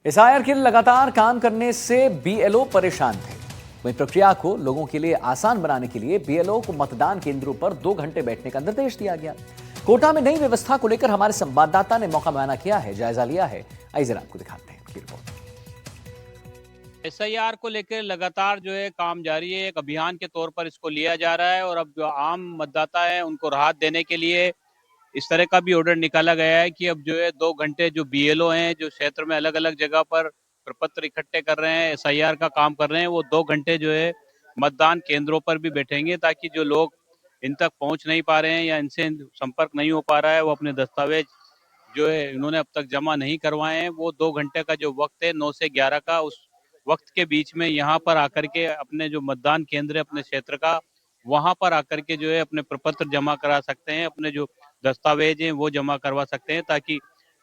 SIR के लिए लगातार काम करने से बीएलओ परेशान थे। वहीं प्रक्रिया को लोगों के लिए आसान बनाने के लिए बीएलओ को मतदान केंद्रों पर 2 घंटे बैठने का निर्देश दिया गया। कोटा में नई व्यवस्था को लेकर हमारे संवाददाता ने मौका मुआयना किया है, जायजा लिया है। आइए जरा आपको दिखाते हैं की रिपोर्ट। एसआईआर को लेकर लगातार जो है काम जारी है। एक अभियान के तौर पर इसको लिया जा रहा है और अब जो आम मतदाता है उनको राहत देने के लिए इस तरह का भी ऑर्डर निकाला गया है कि अब जो है 2 घंटे जो बीएलओ हैं जो क्षेत्र में अलग अलग जगह पर प्रपत्र इकट्ठे कर रहे हैं, एसआईआर का काम कर रहे हैं, वो 2 घंटे जो है मतदान केंद्रों पर भी बैठेंगे ताकि जो लोग इन तक पहुंच नहीं पा रहे हैं या इनसे संपर्क नहीं हो पा रहा है, वो अपने दस्तावेज जो है इन्होंने अब तक जमा नहीं करवाए हैं, वो 2 घंटे का जो वक्त है 9 से 11 का, उस वक्त के बीच में यहाँ पर आकर के अपने जो मतदान केंद्र है अपने क्षेत्र का, वहां पर आकर के जो है अपने प्रपत्र जमा करा सकते हैं, अपने जो दस्तावेज हैं वो जमा करवा सकते हैं ताकि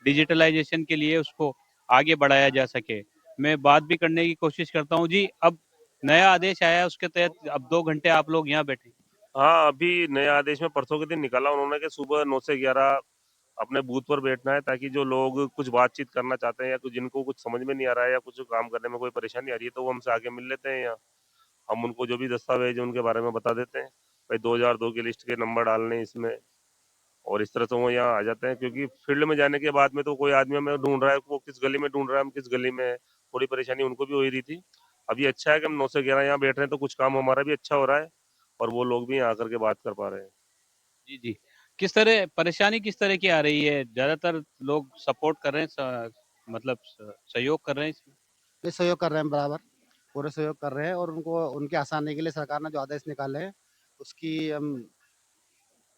डिजिटलाइजेशन के लिए उसको आगे बढ़ाया जा सके। मैं बात भी करने की कोशिश करता हूँ। जी, अब नया आदेश आया है, उसके तहत अब 2 घंटे आप लोग यहाँ बैठे। हाँ, अभी नया आदेश में परसों के दिन निकाला उन्होंने कि सुबह 9 से 11 अपने बूथ पर बैठना है ताकि जो लोग कुछ बातचीत करना चाहते हैं या कुछ जिनको कुछ समझ में नहीं आ रहा है या कुछ काम करने में कोई परेशानी आ रही है तो वो हमसे आके मिल लेते हैं। या हम उनको जो भी दस्तावेज है उनके बारे में बता देते हैं, भाई 2002 की लिस्ट के नंबर डालने इसमें, और इस तरह से वो यहाँ आ जाते हैं। क्योंकि फील्ड में जाने के बाद में तो कोई आदमी हमें ढूंढ रहा है, वो किस गली में ढूंढ रहा है, हम किस गली में है, थोड़ी परेशानी उनको भी हो रही थी। अब ये अच्छा है कि हम 9 से 11 यहाँ बैठ रहे हैं तो कुछ काम हमारा भी अच्छा हो रहा है और वो लोग भी यहाँ आकर के बात कर पा रहे हैं। जी, जी। किस तरह की आ रही है? ज़्यादातर लोग सपोर्ट कर रहे हैं, मतलब सहयोग कर रहे हैं इसमें? ये सहयोग कर रहे हैं, बराबर पूरे सहयोग कर रहे हैं और उनको उनके आसानी के लिए सरकार ने जो आदेश निकाले हैं उसकी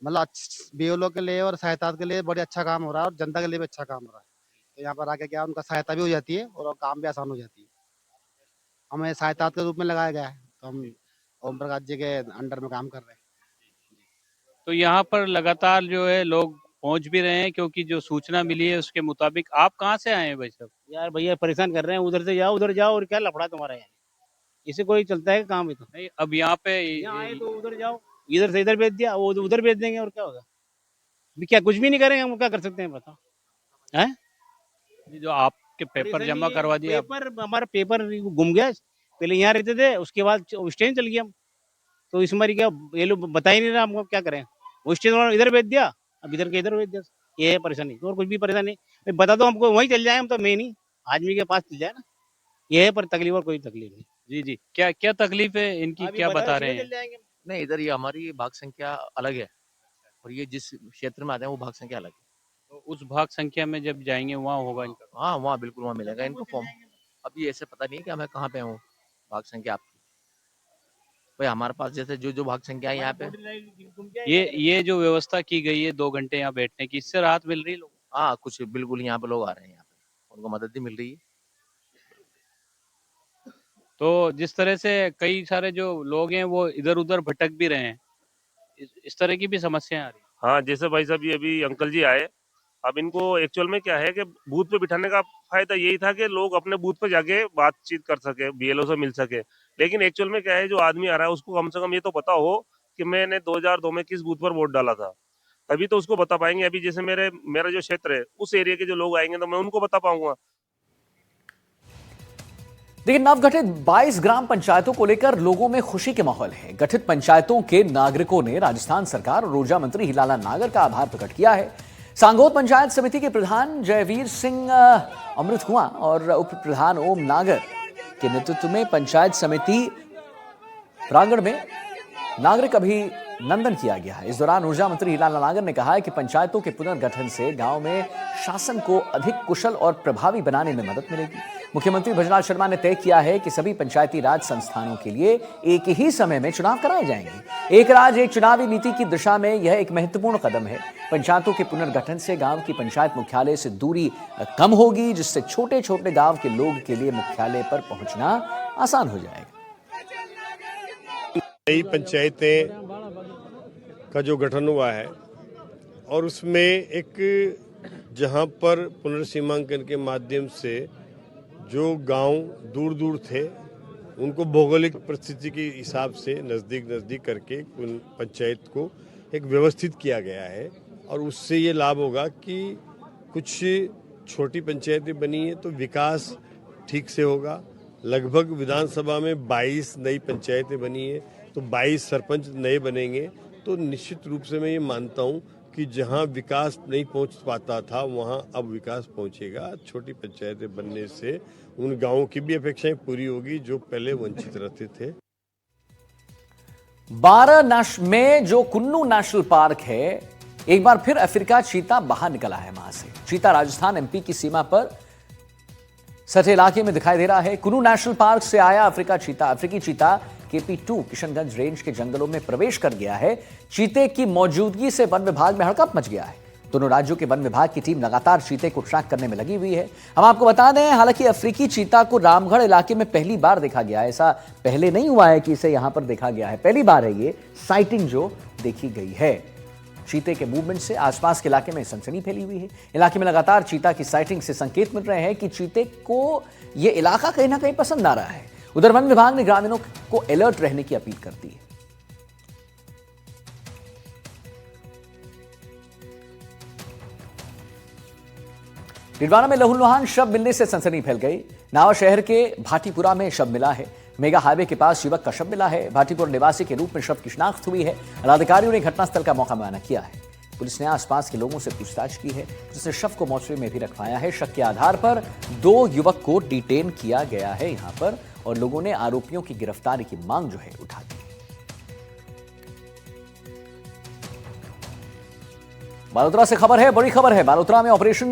मतलब बीएलओ के लिए और सहायता के लिए बड़ी अच्छा काम हो रहा है और जनता के लिए भी अच्छा काम हो रहा है। तो यहाँ पर आके क्या उनका सहायता भी हो जाती है और काम भी आसान हो जाती है। हमें सहायता के रूप में लगाया गया है, तो हम ओम प्रकाश जी के अंडर में काम कर रहे हैं। तो यहाँ पर लगातार जो है लोग पहुँच भी रहे हैं क्योंकि जो सूचना मिली है उसके मुताबिक। आप कहाँ से आए हैं भाई साहब? यार भैया परेशान कर रहे हैं, उधर से जाओ उधर जाओ और क्या लफड़ा तुम्हारा यार, इसे कोई चलता है काम? तो नहीं, अब यहाँ पे यहाँ आए तो उधर जाओ, इधर से इधर भेज दिया, वो उधर भेज देंगे और क्या होगा? अभी क्या कुछ भी नहीं करेंगे, हम क्या कर सकते हैं बताओ? हैं? ये जो आपके पेपर जमा करवा दिए आप? पेपर हमारा पेपर गुम गया, पहले यहाँ रहते थे उसके बाद स्टेशन चल गया हम, तो इस बार क्या ये लोग बता ही नहीं रहा हमको क्या करें। वो स्टेशन इधर भेज दिया, अब इधर के इधर भेज दिया, ये है परेशानी। तो और कुछ भी परेशानी नहीं, बता दो हमको वहीं चल जाए, हम तो मेन ही आदमी के पास चल जाए ना, ये है पर तकलीफ और कोई तकलीफ नहीं। जी, जी। क्या क्या तकलीफ है इनकी, क्या बता रहे हैं? नहीं, इधर ये हमारी भाग संख्या अलग है और ये जिस क्षेत्र में आते हैं वो भाग संख्या अलग है। तो उस भाग संख्या में जब जाएंगे वहाँ होगा इनका? हाँ, वहाँ बिल्कुल वहाँ मिलेगा इनको फॉर्म। अभी ऐसे पता नहीं कि हमें कहाँ पे हूँ भाग संख्या आपकी। भाई हमारे पास जैसे जो जो भाग संख्या है यहाँ पे, ये जो व्यवस्था की गई है 2 घंटे यहाँ बैठने की, इससे राहत मिल रही है लोगों को? हाँ कुछ बिल्कुल यहाँ पे लोग आ रहे हैं, यहाँ पे उनको मदद भी मिल रही है। तो जिस तरह से कई सारे जो लोग हैं वो इधर उधर भटक भी रहे हैं, इस तरह की भी समस्याएं आ रही हैं। हाँ, जैसे भाई साहब ये अभी अंकल जी आए, अब इनको एक्चुअल में क्या है कि बूथ पे बिठाने का फायदा यही था कि लोग अपने बूथ पे जाके बातचीत कर सके, बीएलओ से मिल सके। लेकिन एक्चुअल में क्या है, जो आदमी आ रहा है उसको कम से कम ये तो पता हो कि मैंने 2002 में किस बूथ पर वोट डाला था, तभी तो उसको बता पाएंगे। अभी जैसे मेरा जो क्षेत्र है उस एरिया के जो लोग आएंगे तो मैं उनको बता पाऊंगा। देखिए, नवगठित 22 ग्राम पंचायतों को लेकर लोगों में खुशी के माहौल है। गठित पंचायतों के नागरिकों ने राजस्थान सरकार और ऊर्जा मंत्री हीलाला नागर का आभार प्रकट किया है। सांगोद पंचायत समिति के प्रधान जयवीर सिंह अमृत कुआं और उप प्रधान ओम नागर के नेतृत्व में पंचायत समिति प्रांगण में नागरिक अभिनंदन किया गया है। इस दौरान ऊर्जा मंत्री हीलाला नागर ने कहा है कि पंचायतों के पुनर्गठन से गांव में शासन को अधिक कुशल और प्रभावी बनाने में मदद मिलेगी। मुख्यमंत्री भजनलाल शर्मा ने तय किया है कि सभी पंचायती राज संस्थानों के लिए एक ही समय में चुनाव कराए जाएंगे। एक राज्य एक चुनावी नीति की दिशा में यह एक महत्वपूर्ण कदम है। पंचायतों के पुनर्गठन से गांव की पंचायत मुख्यालय से दूरी कम होगी, जिससे छोटे छोटे गांव के लोग के लिए मुख्यालय पर पहुंचना आसान हो जाएगा। नई पंचायतें का जो गठन हुआ है और उसमें एक जहां पर पुनर्सीमांकन के माध्यम से जो गांव दूर दूर थे उनको भौगोलिक परिस्थिति के हिसाब से नज़दीक करके पंचायत को एक व्यवस्थित किया गया है और उससे ये लाभ होगा कि कुछ छोटी पंचायतें बनी हैं तो विकास ठीक से होगा। लगभग विधानसभा में 22 नई पंचायतें बनी है, तो 22 सरपंच नए बनेंगे। तो निश्चित रूप से मैं ये मानता हूँ कि जहाँ विकास नहीं पहुँच पाता था वहाँ अब विकास पहुँचेगा। छोटी पंचायतें बनने से उन गाँवों की भी अपेक्षाएं पूरी होगी जो पहले वंचित रहते थे। 12 में जो कुन्नू नेशनल पार्क है, एक बार फिर अफ्रीका चीता बाहर निकला है वहां से। चीता राजस्थान एमपी की सीमा पर सटे इलाके में दिखाई दे रहा है। कुन्नू नेशनल पार्क से आया अफ्रीकी चीता KP2 किशनगंज रेंज के जंगलों में प्रवेश कर गया है। चीते की मौजूदगी से वन विभाग में हड़कंप मच गया है। दोनों राज्यों के वन विभाग की टीम लगातार चीते को ट्रैक करने में लगी हुई है। हम आपको बता दें, हालांकि अफ्रीकी चीता को रामगढ़ इलाके में पहली बार देखा गया है। ऐसा पहले नहीं हुआ है कि इसे यहां पर देखा गया है, पहली बार है ये साइटिंग जो देखी गई है। चीते के मूवमेंट से आसपास के इलाके में सनसनी फैली हुई है। इलाके में लगातार चीता की साइटिंग से संकेत मिल रहे हैं कि चीते को यह इलाका कहीं ना कहीं पसंद आ रहा है। उधर वन विभाग ने ग्रामीणों को अलर्ट रहने की अपील कर दी है। डिडवाना में लहूलुहान शव मिलने से सनसनी फैल गई। नावा शहर के भाटीपुरा में शव मिला है। मेगा हाईवे के पास युवक का शव मिला है। भाटीपुर निवासी के रूप में शव की शिनाख्त हुई है। अधिकारियों ने घटनास्थल का मौका मुआयना किया है। पुलिस ने आसपास के लोगों से पूछताछ की है, जिससे शव को मोर्चरी में भी रखवाया है। शक के आधार पर 2 युवक को डिटेन किया गया है यहां पर, और लोगों ने आरोपियों की गिरफ्तारी की मांग जो है उठा दी। बालोतरा से खबर है, बड़ी खबर है। बालोतरा में ऑपरेशन